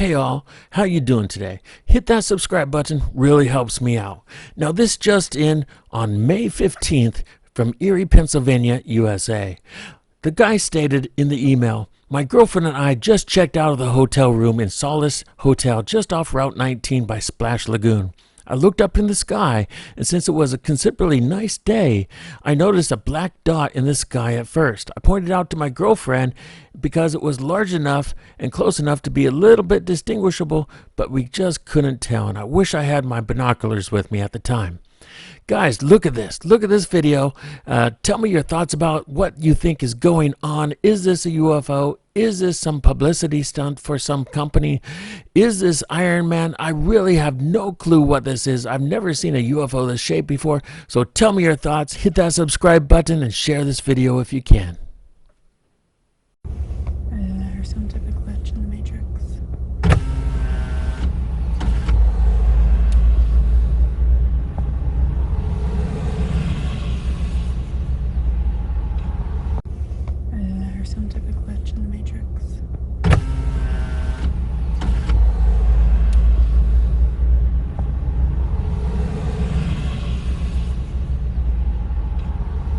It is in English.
Hey all, how you doing today? Hit that subscribe button, really helps me out. Now this just in on May 15th from Erie, Pennsylvania, USA. The guy stated in the email, my girlfriend and I just checked out of the hotel room in Solstice Hotel just off Route 19 by Splash Lagoon. I looked up in the sky, and since it was a considerably nice day, I noticed a black dot in the sky at first. I pointed out to my girlfriend because it was large enough and close enough to be a little bit distinguishable, but we just couldn't tell, and I wish I had my binoculars with me at the time. Guys, look at this. Look at this video. Tell me your thoughts about what you think is going on. Is this a UFO? Is this some publicity stunt for some company? Is this Iron Man? I really have no clue what this is. I've never seen a UFO this shape before. So tell me your thoughts. Hit that subscribe button and share this video if you can. There's some type of glitch in the Matrix. There's some type of glitch in the Matrix.